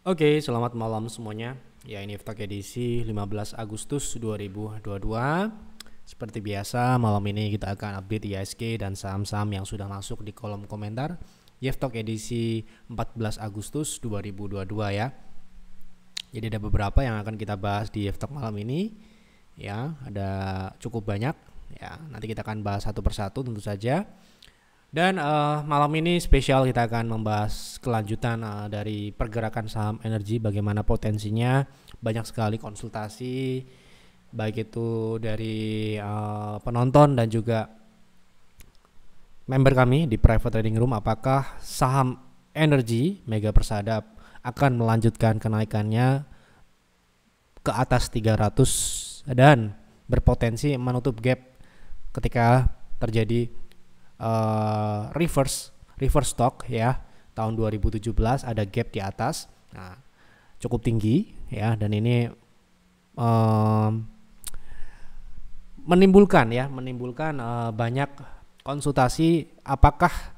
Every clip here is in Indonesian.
Oke, selamat malam semuanya. Ya, ini Iftak edisi 15 Agustus 2022. Seperti biasa, malam ini kita akan update IHSG dan saham-saham yang sudah masuk di kolom komentar. Iftak edisi 14 Agustus 2022 ya. Jadi ada beberapa yang akan kita bahas di Iftak malam ini. Ya, ada cukup banyak. Ya, nanti kita akan bahas satu persatu tentu saja. Dan malam ini spesial kita akan membahas kelanjutan dari pergerakan saham energi, bagaimana potensinya. Banyak sekali konsultasi, baik itu dari penonton dan juga member kami di private trading room. Apakah saham energi Mega Persada akan melanjutkan kenaikannya ke atas 300 dan berpotensi menutup gap ketika terjadi reverse stock ya, tahun 2017 ada gap di atas, nah cukup tinggi ya, dan ini menimbulkan banyak konsultasi apakah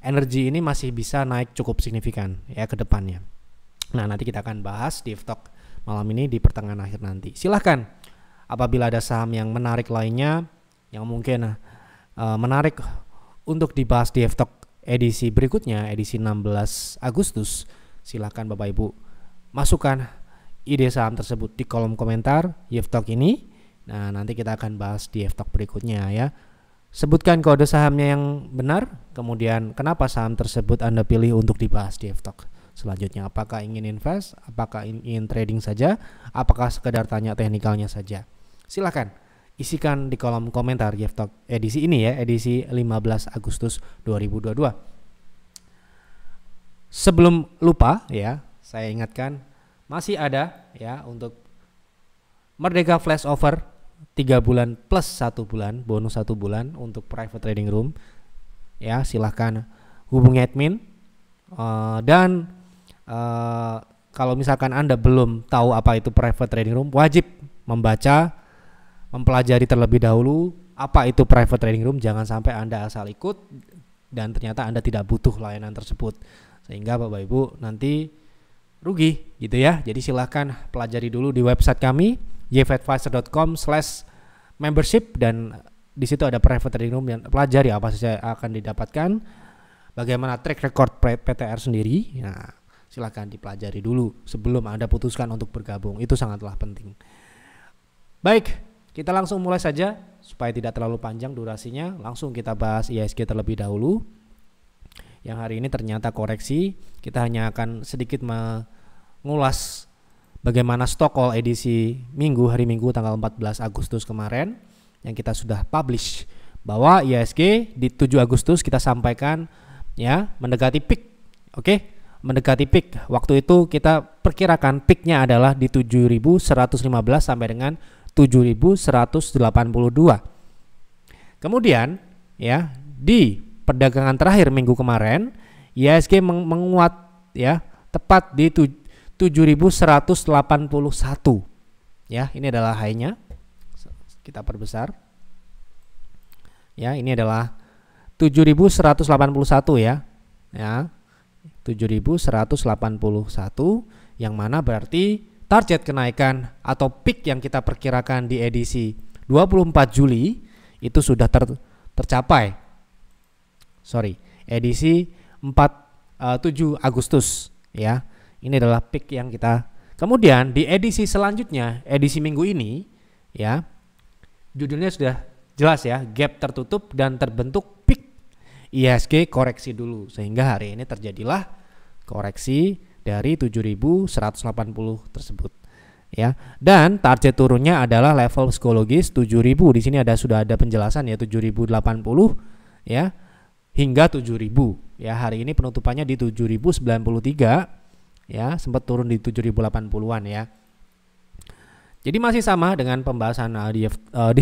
energi ini masih bisa naik cukup signifikan ya ke depannya. Nah, nanti kita akan bahas di Iftok malam ini di pertengahan akhir nanti. Silahkan apabila ada saham yang menarik lainnya yang mungkin menarik untuk dibahas di Iftok edisi berikutnya, edisi 16 Agustus, silakan Bapak Ibu masukkan ide saham tersebut di kolom komentar Iftok ini. Nah, nanti kita akan bahas di Iftok berikutnya ya. Sebutkan kode sahamnya yang benar, kemudian kenapa saham tersebut Anda pilih untuk dibahas di Iftok selanjutnya. Apakah ingin invest, apakah ingin trading saja, apakah sekedar tanya teknikalnya saja. Silakan isikan di kolom komentar Iftok edisi ini ya, edisi 15 Agustus 2022. Sebelum lupa ya, saya ingatkan masih ada ya untuk Merdeka Flash Offer 3 bulan plus 1 bulan, bonus 1 bulan untuk private trading room. Ya, silahkan hubungi admin. Dan kalau misalkan Anda belum tahu apa itu private trading room, wajib mempelajari terlebih dahulu apa itu private trading room. Jangan sampai Anda asal ikut dan ternyata Anda tidak butuh layanan tersebut, sehingga Bapak Ibu nanti rugi gitu ya. Jadi silahkan pelajari dulu di website kami yfadvisor.com/membership, dan di situ ada private trading room yang pelajari apa saja akan didapatkan, bagaimana track record PTR sendiri. Nah, silahkan dipelajari dulu sebelum Anda putuskan untuk bergabung, itu sangatlah penting. Baik, kita langsung mulai saja supaya tidak terlalu panjang durasinya. Langsung kita bahas IHSG terlebih dahulu. Yang hari ini ternyata koreksi. Kita hanya akan sedikit mengulas bagaimana stock call edisi hari Minggu tanggal 14 Agustus kemarin yang kita sudah publish, bahwa IHSG di 7 Agustus kita sampaikan ya mendekati peak. Oke, mendekati peak. Waktu itu kita perkirakan peaknya adalah di 7.115 sampai dengan 7.182. Kemudian ya di perdagangan terakhir minggu kemarin IHSG menguat ya tepat di 7.181 ya. Ini adalah high-nya, kita perbesar ya, ini adalah 7.181 ya 7.181, yang mana berarti target kenaikan atau peak yang kita perkirakan di edisi 24 Juli itu sudah tercapai. Edisi 7 Agustus ya. Ini adalah peak yang kita. Kemudian di edisi selanjutnya, edisi minggu ini ya, judulnya sudah jelas ya, gap tertutup dan terbentuk peak. IHSG koreksi dulu, sehingga hari ini terjadilah koreksi dari 7.180 tersebut ya. Dan target turunnya adalah level psikologis 7.000. Di sini sudah ada penjelasan ya, 7.080 ya hingga 7.000 ya. Hari ini penutupannya di 7.093 ya, sempat turun di 7.080-an ya. Jadi masih sama dengan pembahasan di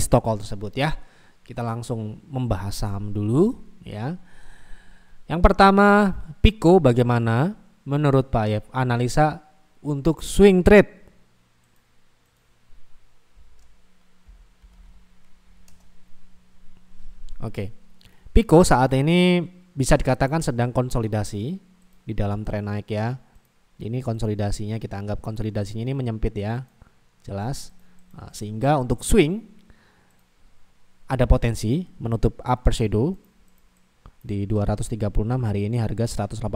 stock call tersebut ya. Kita langsung membahas saham dulu ya. Yang pertama, Pico, bagaimana menurut Pak Yef analisa untuk swing trade? Oke. Pico saat ini bisa dikatakan sedang konsolidasi di dalam tren naik ya. Ini konsolidasinya, kita anggap konsolidasinya ini menyempit ya, jelas. Nah, sehingga untuk swing ada potensi menutup upper shadow di 236, hari ini harga 184.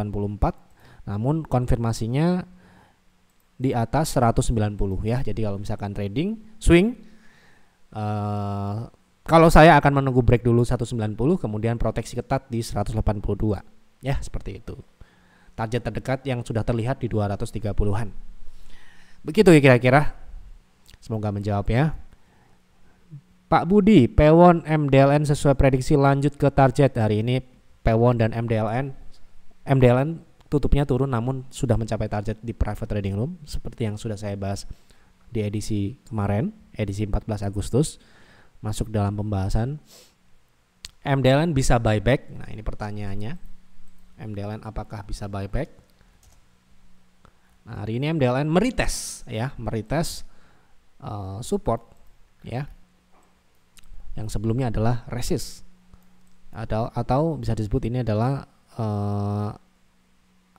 Namun konfirmasinya di atas 190 ya. Jadi kalau misalkan trading swing, kalau saya akan menunggu break dulu 190, kemudian proteksi ketat di 182 ya, seperti itu. Target terdekat yang sudah terlihat di 230-an. Begitu ya kira-kira. Semoga menjawab ya. Pak Budi, Pewon MDLN sesuai prediksi lanjut ke target. Hari ini Pewon dan MDLN tutupnya turun namun sudah mencapai target di private trading room seperti yang sudah saya bahas di edisi kemarin, edisi 14 Agustus. Masuk dalam pembahasan MDLN bisa buyback. Nah, ini pertanyaannya. MDLN apakah bisa buyback? Nah, hari ini MDLN meretest ya, meretest support ya. Yang sebelumnya adalah resist. Atau bisa disebut ini adalah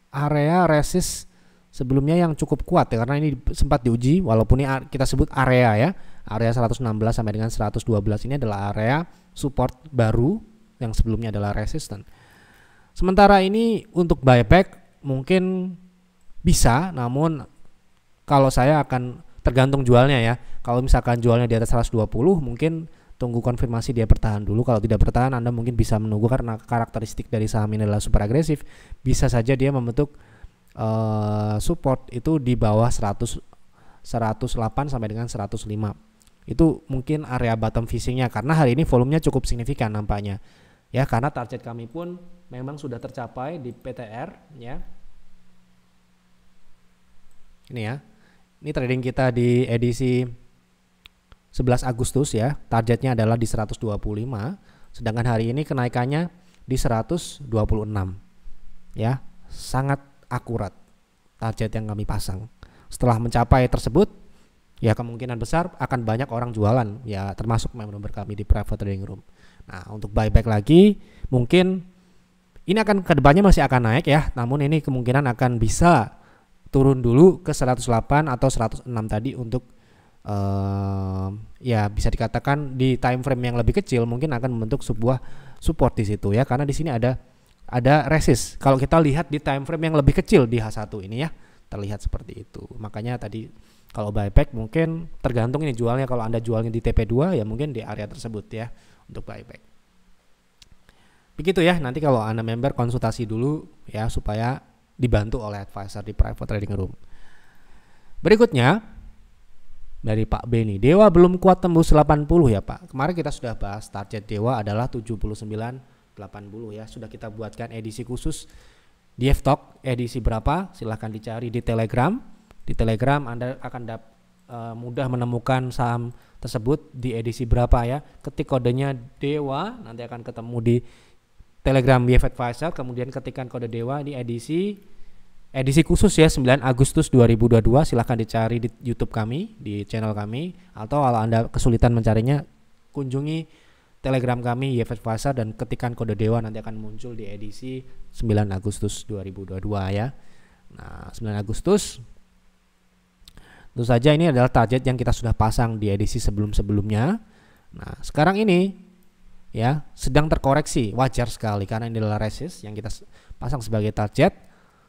area resist sebelumnya yang cukup kuat ya, karena ini sempat diuji walaupun ini kita sebut area ya. Area 116 sampai dengan 112 ini adalah area support baru yang sebelumnya adalah resistance. Sementara ini untuk buyback mungkin bisa, namun kalau saya akan tergantung jualnya ya. Kalau misalkan jualnya di atas 120 mungkin tunggu konfirmasi dia bertahan dulu. Kalau tidak bertahan Anda mungkin bisa menunggu karena karakteristik dari saham ini adalah super agresif. Bisa saja dia membentuk support itu di bawah 108 sampai dengan 105. Itu mungkin area bottom fishingnya karena hari ini volumenya cukup signifikan nampaknya. Ya, karena target kami pun memang sudah tercapai di PTR ya. Ini ya. Ini trading kita di edisi 11 Agustus ya. Targetnya adalah di 125, sedangkan hari ini kenaikannya di 126. Ya, sangat akurat target yang kami pasang. Setelah mencapai tersebut, ya kemungkinan besar akan banyak orang jualan ya, termasuk member kami di private trading room. Nah, untuk buyback lagi mungkin ini akan kedepannya masih akan naik ya, namun ini kemungkinan akan bisa turun dulu ke 108 atau 106 tadi untuk ya bisa dikatakan di time frame yang lebih kecil mungkin akan membentuk sebuah support di situ ya, karena di sini ada resist. Kalau kita lihat di time frame yang lebih kecil di H1 ini ya, terlihat seperti itu. Makanya tadi kalau buyback mungkin tergantung ini jualnya. Kalau Anda jualnya di TP2 ya mungkin di area tersebut ya untuk buyback. Begitu ya, nanti kalau Anda member konsultasi dulu ya supaya dibantu oleh advisor di private trading room. Berikutnya dari Pak Beni, Dewa belum kuat tembus 80 ya Pak. Kemarin kita sudah bahas target Dewa adalah 79.80 ya. Sudah kita buatkan edisi khusus di F-Talk edisi berapa? Silahkan dicari di Telegram. Di Telegram Anda akan mudah menemukan saham tersebut di edisi berapa ya. Ketik kodenya Dewa, nanti akan ketemu di Telegram BF Advisor. Kemudian ketikkan kode Dewa di edisi khusus ya 9 Agustus 2022. Silahkan dicari di YouTube kami, di channel kami, atau kalau Anda kesulitan mencarinya kunjungi Telegram kami BF Advisor dan ketikkan kode Dewa, nanti akan muncul di edisi 9 Agustus 2022 ya. Nah, 9 Agustus tentu saja ini adalah target yang kita sudah pasang di edisi sebelum-sebelumnya. Nah, sekarang ini ya sedang terkoreksi, wajar sekali karena ini adalah resist yang kita pasang sebagai target.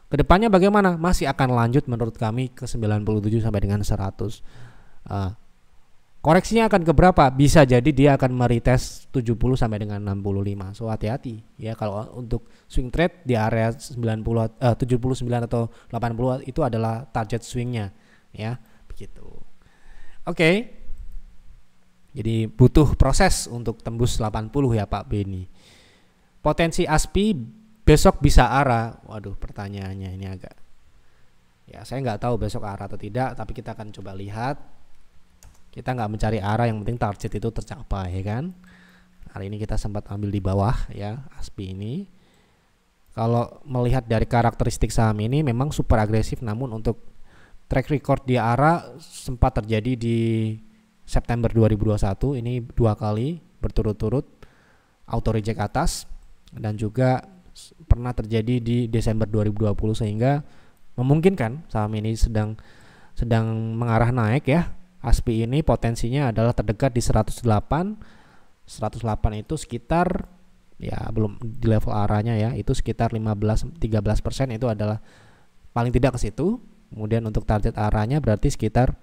Kedepannya bagaimana? Masih akan lanjut menurut kami ke 97 sampai dengan 100. Koreksinya akan ke berapa? Bisa jadi dia akan meretest 70 sampai dengan 65. So hati-hati ya, kalau untuk swing trade di area 79 atau 80 itu adalah target swingnya ya, begitu. Oke. Jadi butuh proses untuk tembus 80 ya Pak Beni. Potensi ASPI besok bisa arah. Waduh, pertanyaannya ini agak, ya saya nggak tahu besok arah atau tidak, tapi kita akan coba lihat. Kita nggak mencari arah, yang penting target itu tercapai ya kan. Hari ini kita sempat ambil di bawah ya ASPI ini. Kalau melihat dari karakteristik saham ini memang super agresif, namun untuk track record di arah sempat terjadi di September 2021 ini 2 kali berturut-turut auto reject atas, dan juga pernah terjadi di Desember 2020, sehingga memungkinkan saham ini sedang mengarah naik ya. ASPI ini potensinya adalah terdekat di 108. 108 itu sekitar ya belum di level arahnya ya, itu sekitar 13% itu adalah paling tidak ke situ. Kemudian untuk target arahnya berarti sekitar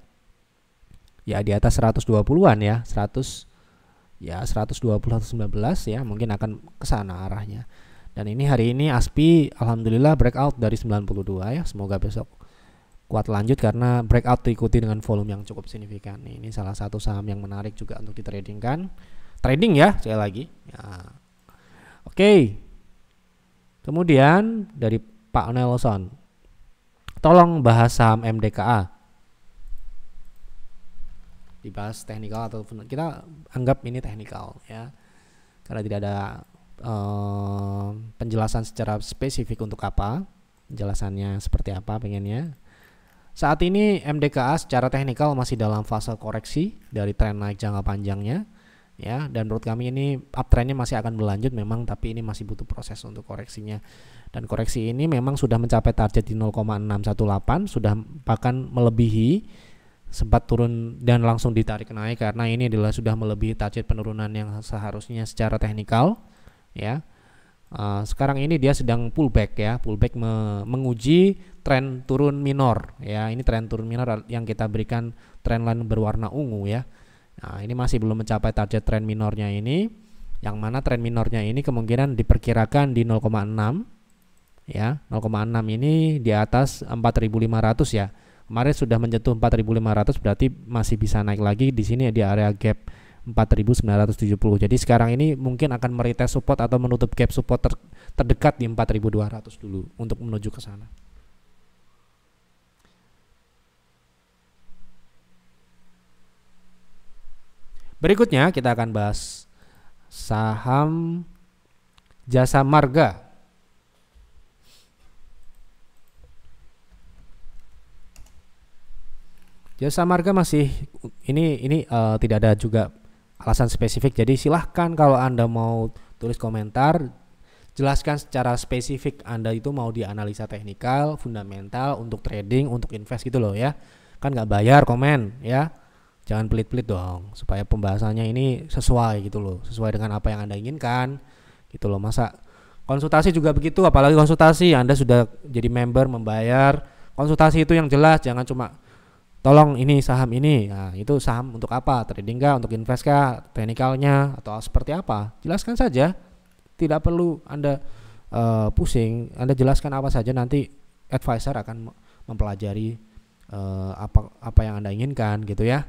ya di atas 120-an ya, 120 atau 19 ya, mungkin akan ke sana arahnya. Dan ini hari ini ASPI alhamdulillah breakout dari 92 ya. Semoga besok kuat lanjut karena breakout diikuti dengan volume yang cukup signifikan. Ini salah satu saham yang menarik juga untuk ditradingkan. Trading ya, sekali lagi. Ya. Oke. Kemudian dari Pak Nelson, tolong bahas saham MDKA. Dibahas teknikal atau kita anggap ini teknikal ya, karena tidak ada penjelasan secara spesifik untuk apa, penjelasannya seperti apa pengennya. Saat ini MDKA secara teknikal masih dalam fase koreksi dari tren naik jangka panjangnya ya, dan menurut kami ini uptrendnya masih akan berlanjut memang, tapi ini masih butuh proses untuk koreksinya, dan koreksi ini memang sudah mencapai target di 0,618, sudah bahkan melebihi, sempat turun dan langsung ditarik naik karena ini adalah sudah melebihi target penurunan yang seharusnya secara teknikal ya. Sekarang ini dia sedang pullback ya, pullback menguji tren turun minor ya. Ini tren turun minor yang kita berikan trendline berwarna ungu ya. Nah, ini masih belum mencapai target tren minornya ini, yang mana tren minornya ini kemungkinan diperkirakan di 0,6 ya. 0,6 ini di atas 4.500 ya. Kemarin sudah menyentuh 4.500, berarti masih bisa naik lagi di sini di area gap 4.970. Jadi sekarang ini mungkin akan meretest support atau menutup gap support terdekat di 4.200 dulu untuk menuju ke sana. Berikutnya kita akan bahas saham Jasa Marga. Jasa Marga masih ini tidak ada juga alasan spesifik, jadi silahkan kalau Anda mau tulis komentar, jelaskan secara spesifik Anda itu mau dianalisa teknikal, fundamental, untuk trading, untuk invest gitu loh ya. Kan nggak bayar komen ya, jangan pelit-pelit dong, supaya pembahasannya ini sesuai gitu loh, sesuai dengan apa yang Anda inginkan gitu loh. Masa konsultasi juga begitu, apalagi konsultasi Anda sudah jadi member membayar, konsultasi itu yang jelas, jangan cuma tolong ini saham ini, nah itu saham untuk apa, trading kah, untuk invest kah, teknikalnya atau seperti apa, jelaskan saja, tidak perlu Anda pusing, Anda jelaskan apa saja, nanti advisor akan mempelajari apa yang Anda inginkan gitu ya.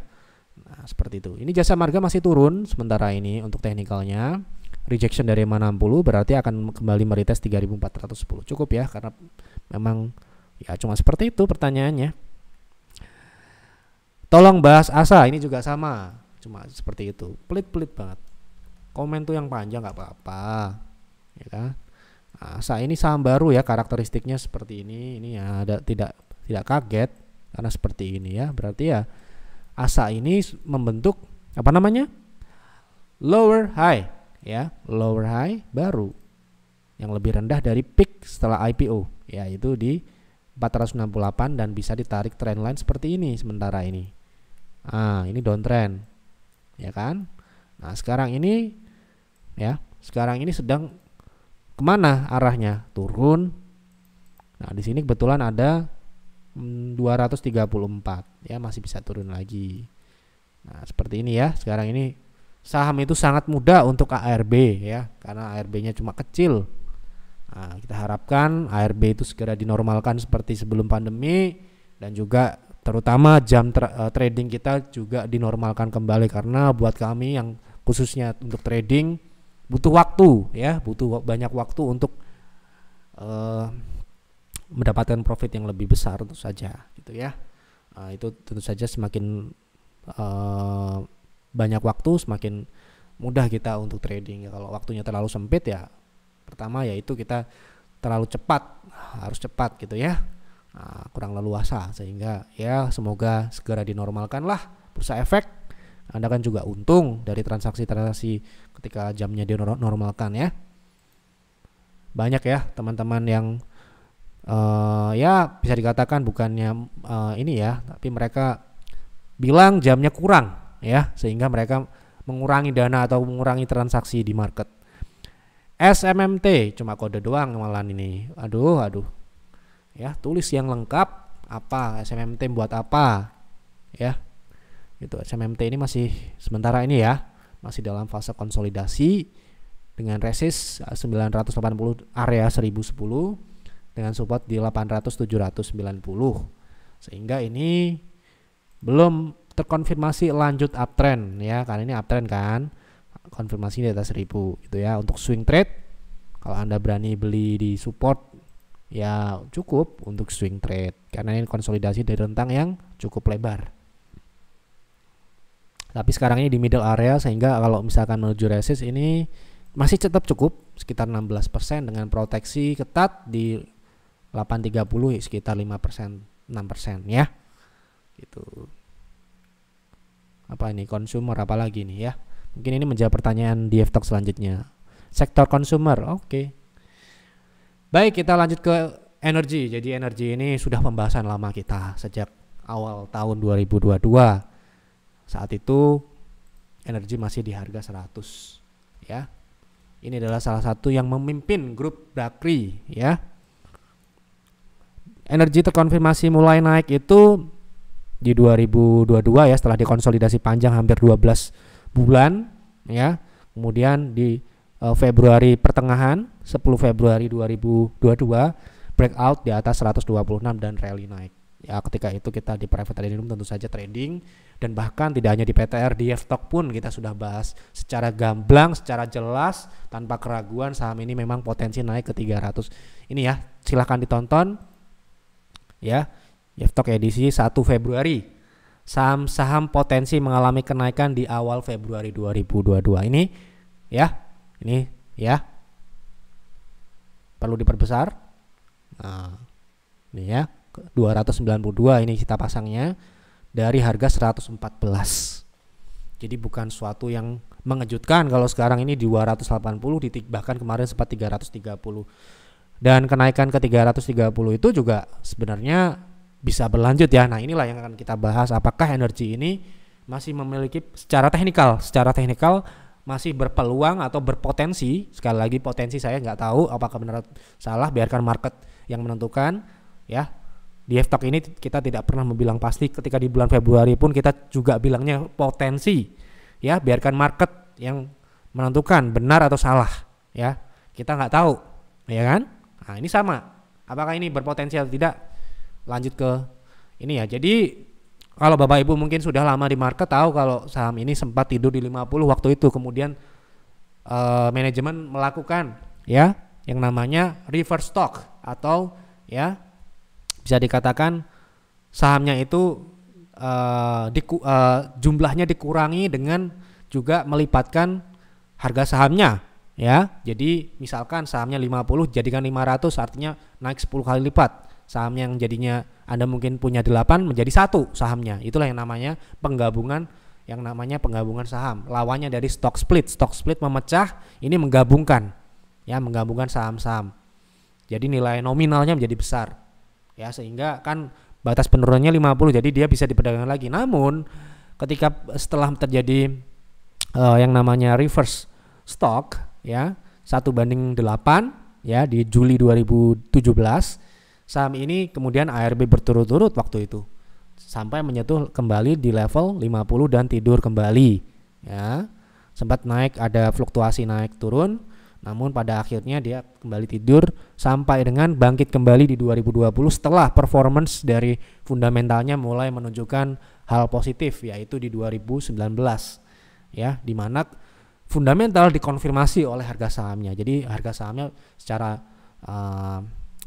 Nah seperti itu. Ini Jasa Marga masih turun sementara ini untuk teknikalnya, rejection dari 60 berarti akan kembali meretest 3.410, cukup ya, karena memang ya cuma seperti itu pertanyaannya. Tolong bahas ASA, ini juga sama, cuma seperti itu, pelit-pelit banget. Komen tuh yang panjang nggak apa-apa, ya kan? ASA ini saham baru ya, karakteristiknya seperti ini ya, ada tidak kaget karena seperti ini ya. Berarti ya ASA ini membentuk apa namanya? Lower high ya, lower high baru yang lebih rendah dari peak setelah IPO, yaitu di 468 dan bisa ditarik trendline seperti ini sementara ini. Ini downtrend, ya kan? Nah sekarang ini ya, sekarang ini sedang kemana arahnya? Turun. Nah di sini kebetulan ada 234, ya masih bisa turun lagi. Nah seperti ini ya. Sekarang ini saham itu sangat mudah untuk ARB ya, karena ARB-nya cuma kecil. Nah, kita harapkan ARB itu segera dinormalkan seperti sebelum pandemi, dan juga terutama jam trading kita juga dinormalkan kembali, karena buat kami yang khususnya untuk trading butuh waktu ya, butuh banyak waktu untuk mendapatkan profit yang lebih besar tentu saja gitu ya. Itu tentu saja semakin banyak waktu semakin mudah kita untuk trading. Kalau waktunya terlalu sempit ya, pertama yaitu kita terlalu cepat, harus cepat gitu ya. Kurang leluasa, sehingga ya semoga segera dinormalkan lah bursa efek. Anda kan juga untung dari transaksi-transaksi ketika jamnya dinormalkan ya. Banyak ya teman-teman yang Ya bisa dikatakan bukannya ini ya, tapi mereka bilang jamnya kurang ya, sehingga mereka mengurangi dana atau mengurangi transaksi di market. SMMT cuma kode doang malah ini. Aduh. Ya, tulis yang lengkap apa SMMT buat apa ya. Gitu. SMMT ini masih sementara ini ya, masih dalam fase konsolidasi dengan resist 980 area 1010 dengan support di 800-790. Sehingga ini belum terkonfirmasi lanjut uptrend ya, karena ini uptrend kan. Konfirmasi di atas 1000 gitu ya. Untuk swing trade kalau Anda berani beli di support ya cukup untuk swing trade karena ini konsolidasi dari rentang yang cukup lebar. Tapi sekarang ini di middle area, sehingga kalau misalkan menuju resist ini masih tetap cukup sekitar 16% dengan proteksi ketat di 830 sekitar 5%, 6% ya. Gitu. Apa ini consumer apa lagi nih ya? Mungkin ini menjawab pertanyaan di F-Talk selanjutnya. Sektor consumer, oke. Baik, kita lanjut ke energi. Jadi energi ini sudah pembahasan lama kita sejak awal tahun 2022. Saat itu energi masih di harga 100 ya. Ini adalah salah satu yang memimpin grup Bakri ya. Energi terkonfirmasi mulai naik itu di 2022 ya, setelah dikonsolidasi panjang hampir 12 bulan ya. Kemudian di Februari pertengahan 10 Februari 2022 breakout di atas 126 dan rally naik. Ya, ketika itu kita di private trading room tentu saja trading, dan bahkan tidak hanya di PTR, di F-Talk pun kita sudah bahas secara gamblang, secara jelas tanpa keraguan saham ini memang potensi naik ke 300. Ini ya, silahkan ditonton ya. F-Talk edisi 1 Februari. Saham-saham potensi mengalami kenaikan di awal Februari 2022 ini ya. Ini ya. Perlu diperbesar. Nah, ini ya. 292 ini kita pasangnya dari harga 114. Jadi bukan suatu yang mengejutkan kalau sekarang ini di 280, bahkan kemarin sempat 330. Dan kenaikan ke 330 itu juga sebenarnya bisa berlanjut ya. Nah, inilah yang akan kita bahas, apakah energi ini masih memiliki secara teknikal masih berpeluang atau berpotensi. Sekali lagi potensi saya nggak tahu apakah benar salah, biarkan market yang menentukan ya. Di F-Talk ini kita tidak pernah membilang pasti, ketika di bulan Februari pun kita juga bilangnya potensi ya, biarkan market yang menentukan benar atau salah ya. Kita nggak tahu ya kan. Nah, ini sama, apakah ini berpotensi atau tidak. Lanjut ke ini ya. Jadi kalau Bapak Ibu mungkin sudah lama di market tahu kalau saham ini sempat tidur di 50 waktu itu, kemudian manajemen melakukan ya yang namanya reverse stock, atau ya bisa dikatakan sahamnya itu jumlahnya dikurangi dengan juga melipatkan harga sahamnya ya. Jadi misalkan sahamnya 50 jadikan 500, artinya naik 10 kali lipat. Saham yang jadinya Anda mungkin punya 8 menjadi 1 sahamnya. Itulah yang namanya penggabungan, saham. Lawannya dari stock split. Stock split memecah, ini menggabungkan ya, menggabungkan saham-saham. Jadi nilai nominalnya menjadi besar. Ya, sehingga kan batas penurunannya 50, jadi dia bisa diperdagangkan lagi. Namun ketika setelah terjadi yang namanya reverse stock ya, 1:8 ya di Juli 2017, saham ini kemudian ARB berturut-turut waktu itu sampai menyentuh kembali di level 50 dan tidur kembali ya. Sempat naik, ada fluktuasi naik turun, namun pada akhirnya dia kembali tidur sampai dengan bangkit kembali di 2020 setelah performance dari fundamentalnya mulai menunjukkan hal positif, yaitu di 2019 ya, di mana fundamental dikonfirmasi oleh harga sahamnya. Jadi harga sahamnya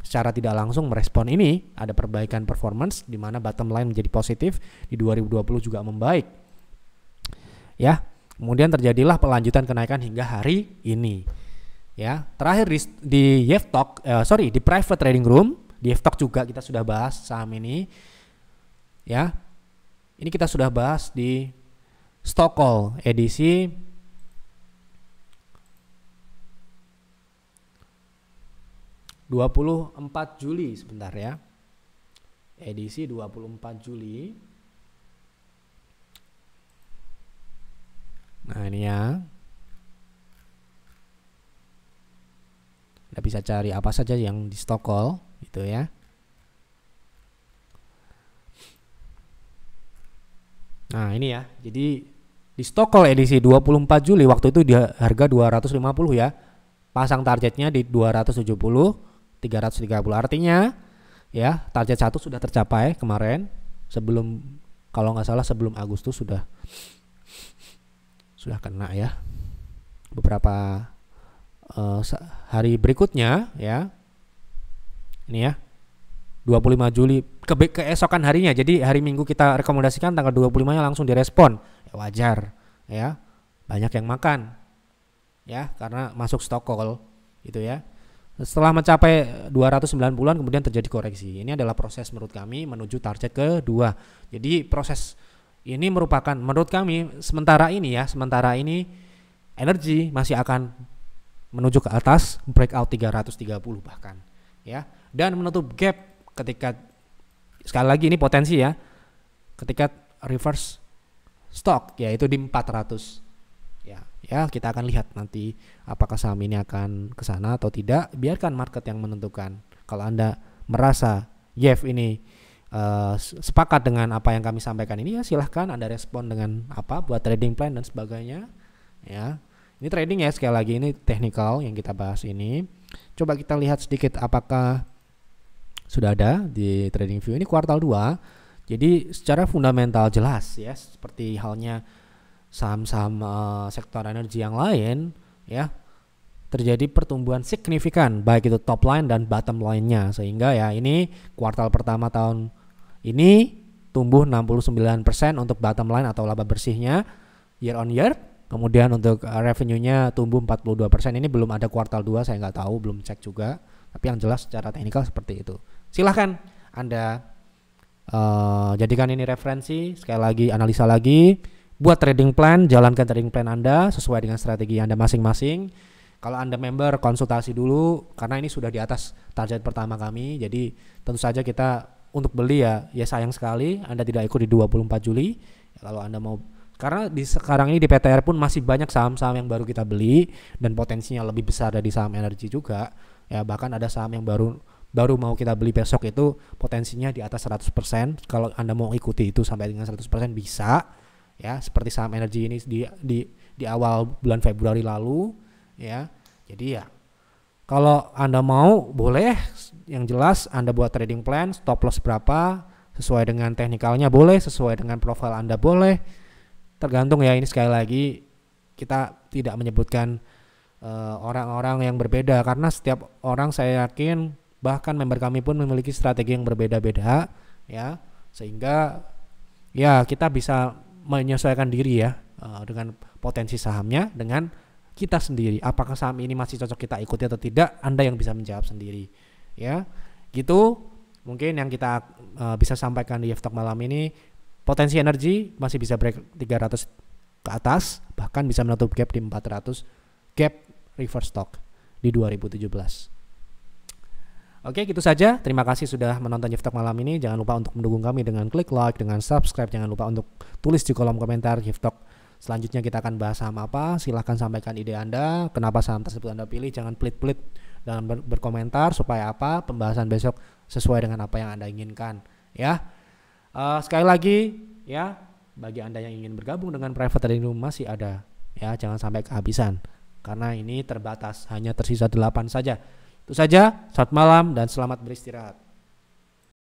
secara tidak langsung merespon ini, ada perbaikan performance di mana bottom line menjadi positif, di 2020 juga membaik. Ya, kemudian terjadilah pelanjutan kenaikan hingga hari ini. Ya, terakhir di F-Talk, di private trading room, di F-Talk juga kita sudah bahas saham ini. Ya. Ini kita sudah bahas di Stock Call edisi 24 Juli sebentar ya. Edisi 24 Juli. Nah, ini ya. Anda bisa cari apa saja yang di stock call gitu ya. Nah, ini ya. Jadi di stock call edisi 24 Juli waktu itu di harga 250 ya. Pasang targetnya di 270, 330. Artinya ya, target 1 sudah tercapai kemarin sebelum, kalau nggak salah sebelum Agustus sudah kena ya. Beberapa hari berikutnya ya, ini ya 25 Juli keesokan harinya, jadi hari Minggu kita rekomendasikan tanggal 25 nya langsung direspon ya, wajar ya, banyak yang makan ya karena masuk stock call gitu ya. Setelah mencapai 290-an kemudian terjadi koreksi. Ini adalah proses menurut kami menuju target kedua. Jadi proses ini merupakan menurut kami sementara ini energi masih akan menuju ke atas, breakout 330 bahkan ya, dan menutup gap ketika, sekali lagi ini potensi ya, ketika reverse stock yaitu di 400 ya kita akan lihat nanti apakah saham ini akan ke sana atau tidak. Biarkan market yang menentukan. Kalau Anda merasa YEF ini sepakat dengan apa yang kami sampaikan ini, ya silahkan Anda respon dengan apa, buat trading plan dan sebagainya ya. Ini trading ya, sekali lagi ini technical yang kita bahas ini. Coba kita lihat sedikit apakah sudah ada di trading view ini kuartal 2. Jadi secara fundamental jelas ya, seperti halnya saham-saham sektor energi yang lain ya, terjadi pertumbuhan signifikan baik itu top line dan bottom line-nya, sehingga ya ini kuartal pertama tahun ini tumbuh 69% untuk bottom line atau laba bersihnya year on year. Kemudian untuk revenue-nya tumbuh 42%. Ini belum ada kuartal 2, saya nggak tahu, belum cek juga. Tapi yang jelas secara teknikal seperti itu. Silahkan Anda jadikan ini referensi, sekali lagi analisa lagi, buat trading plan, jalankan trading plan Anda sesuai dengan strategi Anda masing-masing. Kalau Anda member, konsultasi dulu karena ini sudah di atas target pertama kami. Jadi tentu saja kita untuk beli ya sayang sekali Anda tidak ikut di 24 Juli. Kalau Anda mau, karena di sekarang ini di PTR pun masih banyak saham-saham yang baru kita beli dan potensinya lebih besar dari saham energi juga. Ya, bahkan ada saham yang baru mau kita beli besok itu potensinya di atas 100%. Kalau Anda mau ikuti itu sampai dengan 100% bisa. Ya, seperti saham energi ini di awal bulan Februari lalu ya. Jadi ya kalau Anda mau boleh, yang jelas Anda buat trading plan, stop loss berapa sesuai dengan teknikalnya boleh, sesuai dengan profil Anda boleh. Tergantung ya, ini sekali lagi kita tidak menyebutkan orang-orang yang berbeda karena setiap orang saya yakin bahkan member kami pun memiliki strategi yang berbeda-beda ya, sehingga ya kita bisa menyesuaikan diri ya dengan potensi sahamnya dengan kita sendiri. Apakah saham ini masih cocok kita ikuti atau tidak, Anda yang bisa menjawab sendiri ya. Gitu mungkin yang kita bisa sampaikan di YEF Talk malam ini. Potensi energi masih bisa break 300 ke atas, bahkan bisa menutup gap di 400, gap reverse stock di 2017. Oke, gitu saja. Terima kasih sudah menonton YEF Talk malam ini. Jangan lupa untuk mendukung kami dengan klik like, dengan subscribe. Jangan lupa untuk tulis di kolom komentar YEF Talk selanjutnya kita akan bahas saham apa. Silahkan sampaikan ide Anda, kenapa saham tersebut Anda pilih. Jangan pelit-pelit dalam berkomentar supaya apa pembahasan besok sesuai dengan apa yang Anda inginkan ya. Sekali lagi ya, bagi Anda yang ingin bergabung dengan private trading room masih ada ya, jangan sampai kehabisan karena ini terbatas, hanya tersisa 8 saja. Itu saja, selamat malam dan selamat beristirahat.